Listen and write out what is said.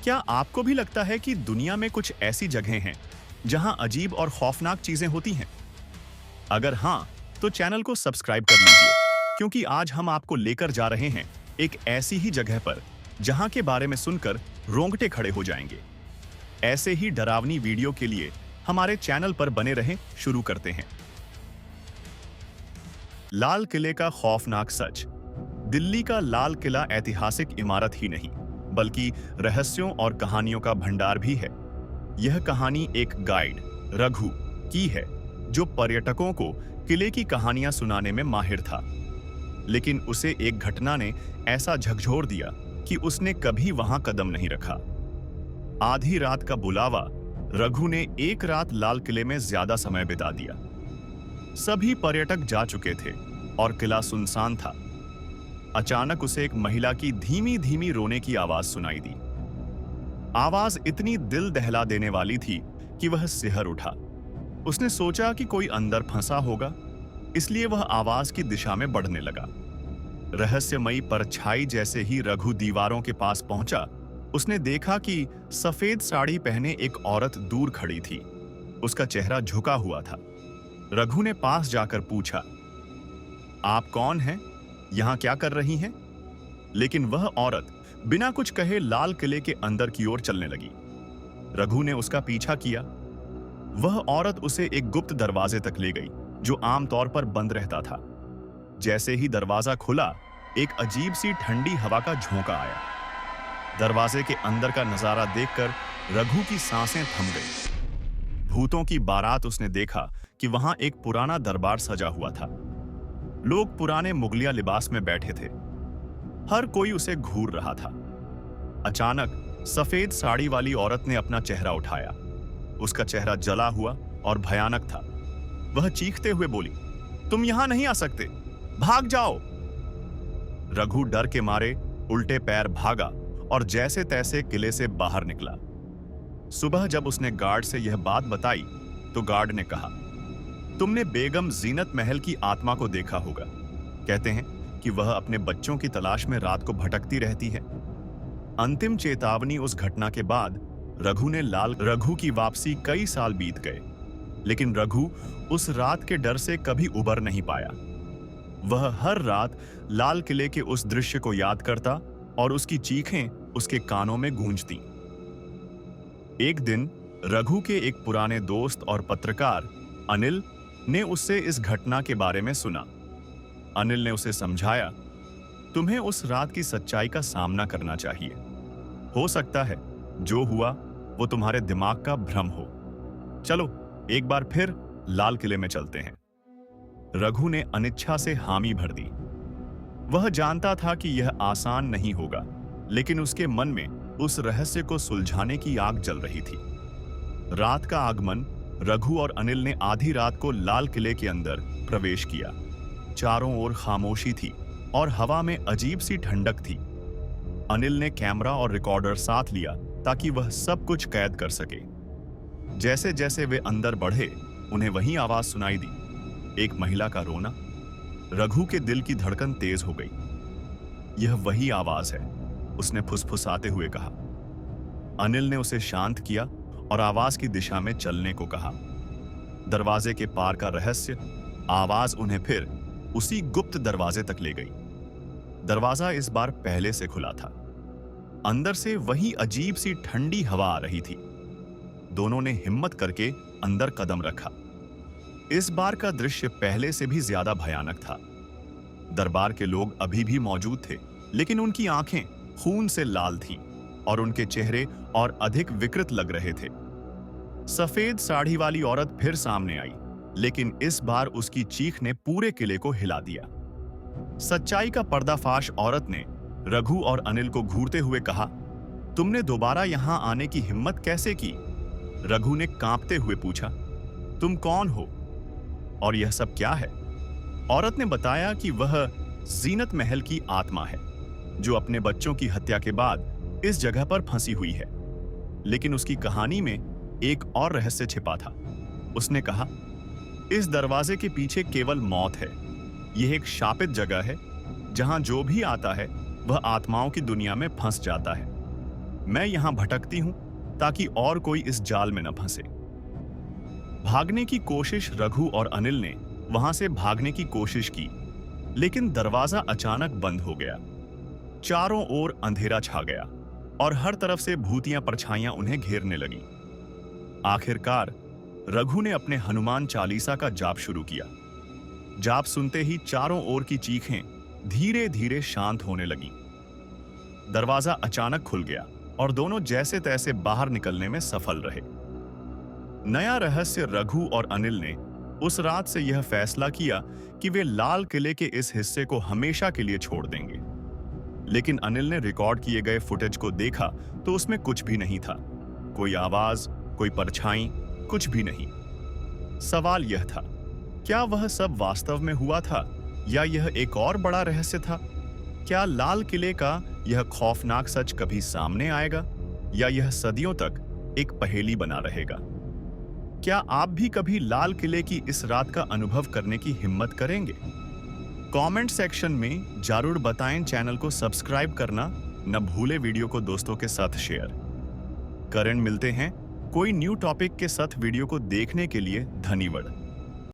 क्या आपको भी लगता है कि दुनिया में कुछ ऐसी जगहें हैं जहां अजीब और खौफनाक चीजें होती हैं? अगर हाँ, तो चैनल को सब्सक्राइब कर लीजिए, क्योंकि आज हम आपको लेकर जा रहे हैं एक ऐसी ही जगह पर जहां के बारे में सुनकर रोंगटे खड़े हो जाएंगे। ऐसे ही डरावनी वीडियो के लिए हमारे चैनल पर बने रहें। शुरू करते हैं। लाल किले का खौफनाक सच। दिल्ली का लाल किला ऐतिहासिक इमारत ही नहीं, बल्कि रहस्यों और कहानियों का भंडार भी है। यह कहानी एक गाइड रघु की है, जो पर्यटकों को किले की कहानियां सुनाने में माहिर था। लेकिन उसे एक घटना ने ऐसा झकझोर दिया कि उसने कभी वहां कदम नहीं रखा। आधी रात का बुलावा। रघु ने एक रात लाल किले में ज्यादा समय बिता दिया। सभी पर्यटक जा चुके थे और किला सुनसान था। अचानक उसे एक महिला की धीमी धीमी रोने की आवाज सुनाई दी। आवाज इतनी दिल दहला देने वाली थी कि वह सिहर उठा। उसने सोचा कि कोई अंदर फंसा होगा, इसलिए वह आवाज की दिशा में बढ़ने लगा। रहस्यमयी परछाई जैसे ही रघु दीवारों के पास पहुंचा, उसने देखा कि सफेद साड़ी पहने एक औरत दूर खड़ी थी। उसका चेहरा झुका हुआ था। रघु ने पास जाकर पूछा, आप कौन हैं? यहां क्या कर रही हैं? लेकिन वह औरत बिना कुछ कहे लाल किले के अंदर की ओर चलने लगी। रघु ने उसका पीछा किया। वह औरत उसे एक गुप्त दरवाजे तक ले गई, जो आमतौर पर बंद रहता था। जैसे ही दरवाजा खुला, एक अजीब सी ठंडी हवा का झोंका आया। दरवाजे के अंदर का नजारा देखकर रघु की सांसें थम गई। भूतों की बारात उसने देखा कि वहां एक पुराना दरबार सजा हुआ था। लोग पुराने मुगलिया लिबास में बैठे थे। हर कोई उसे घूर रहा था। अचानक सफेद साड़ी वाली औरत ने अपना चेहरा उठाया। उसका चेहरा जला हुआ और भयानक था। वह चीखते हुए बोली, तुम यहां नहीं आ सकते, भाग जाओ। रघु डर के मारे उल्टे पैर भागा और जैसे तैसे किले से बाहर निकला। सुबह जब उसने गार्ड से यह बात बताई, तो गार्ड ने कहा, तुमने बेगम जीनत महल की आत्मा को देखा होगा। कहते हैं कि वह अपने बच्चों की तलाश में रात को भटकती रहती है। अंतिम चेतावनी उस घटना के बाद रघु की वापसी कई साल बीत गए, लेकिन रघु उस रात के डर से कभी उबर नहीं पाया। वह हर रात लाल किले के उस दृश्य को याद करता और उसकी चीखें उसके कानों में गूंजती। एक दिन रघु के एक पुराने दोस्त और पत्रकार अनिल ने उससे इस घटना के बारे में सुना। अनिल ने उसे समझाया, तुम्हें उस रात की सच्चाई का सामना करना चाहिए। हो सकता है जो हुआ वो तुम्हारे दिमाग का भ्रम हो। चलो एक बार फिर लाल किले में चलते हैं। रघु ने अनिच्छा से हामी भर दी। वह जानता था कि यह आसान नहीं होगा, लेकिन उसके मन में उस रहस्य को सुलझाने की आग जल रही थी। रात का आगमन। रघु और अनिल ने आधी रात को लाल किले के अंदर प्रवेश किया। चारों ओर खामोशी थी और हवा में अजीब सी ठंडक थी। अनिल ने कैमरा और रिकॉर्डर साथ लिया ताकि वह सब कुछ कैद कर सके। जैसे जैसे वे अंदर बढ़े, उन्हें वही आवाज सुनाई दी, एक महिला का रोना। रघु के दिल की धड़कन तेज हो गई। यह वही आवाज है, उसने फुसफुसाते हुए कहा। अनिल ने उसे शांत किया और आवाज की दिशा में चलने को कहा। दरवाजे के पार का रहस्य। आवाज उन्हें फिर उसी गुप्त दरवाजे तक ले गई। दरवाजा इस बार पहले से खुला था। अंदर से वही अजीब सी ठंडी हवा आ रही थी। दोनों ने हिम्मत करके अंदर कदम रखा। इस बार का दृश्य पहले से भी ज्यादा भयानक था। दरबार के लोग अभी भी मौजूद थे, लेकिन उनकी आंखें खून से लाल थीं और उनके चेहरे और अधिक विकृत लग रहे थे। सफेद साड़ी वाली औरत फिर सामने आई, लेकिन इस बार उसकी चीख ने पूरे किले को हिला दिया। सच्चाई का पर्दाफाश। औरत ने रघु और अनिल को घूरते हुए कहा, तुमने दोबारा यहां आने की हिम्मत कैसे की? रघु ने कांपते हुए पूछा, तुम कौन हो और यह सब क्या है? औरत ने बताया कि वह जीनत महल की आत्मा है, जो अपने बच्चों की हत्या के बाद इस जगह पर फंसी हुई है। लेकिन उसकी कहानी में एक और रहस्य छिपा था। उसने कहा, इस दरवाजे के पीछे केवल मौत है। यह एक शापित जगह है, जहां जो भी आता है वह आत्माओं की दुनिया में फंस जाता है। मैं यहां भटकती हूं ताकि और कोई इस जाल में न फंसे। भागने की कोशिश रघु और अनिल ने वहां से भागने की कोशिश की, लेकिन दरवाजा अचानक बंद हो गया। चारों ओर अंधेरा छा गया और हर तरफ से भूतियां परछाइयां उन्हें घेरने लगीं। आखिरकार रघु ने अपने हनुमान चालीसा का जाप शुरू किया। जाप सुनते ही चारों ओर की चीखें धीरे धीरे शांत होने लगीं। दरवाजा अचानक खुल गया और दोनों जैसे तैसे बाहर निकलने में सफल रहे। नया रहस्य रघु और अनिल ने उस रात से यह फैसला किया कि वे लाल किले के इस हिस्से को हमेशा के लिए छोड़ देंगे। लेकिन अनिल ने रिकॉर्ड किए गए फुटेज को देखा तो उसमें कुछ भी नहीं था। कोई आवाज, कोई परछाई, कुछ भी नहीं। सवाल यह था, क्या वह सब वास्तव में हुआ था या यह एक और बड़ा रहस्य था? क्या लाल किले का यह खौफनाक सच कभी सामने आएगा या यह सदियों तक एक पहेली बना रहेगा? क्या आप भी कभी लाल किले की इस रात का अनुभव करने की हिम्मत करेंगे? कमेंट सेक्शन में जरूर बताएं। चैनल को सब्सक्राइब करना न भूले। वीडियो को दोस्तों के साथ शेयर करें। मिलते हैं कोई न्यू टॉपिक के साथ। वीडियो को देखने के लिए धन्यवाद।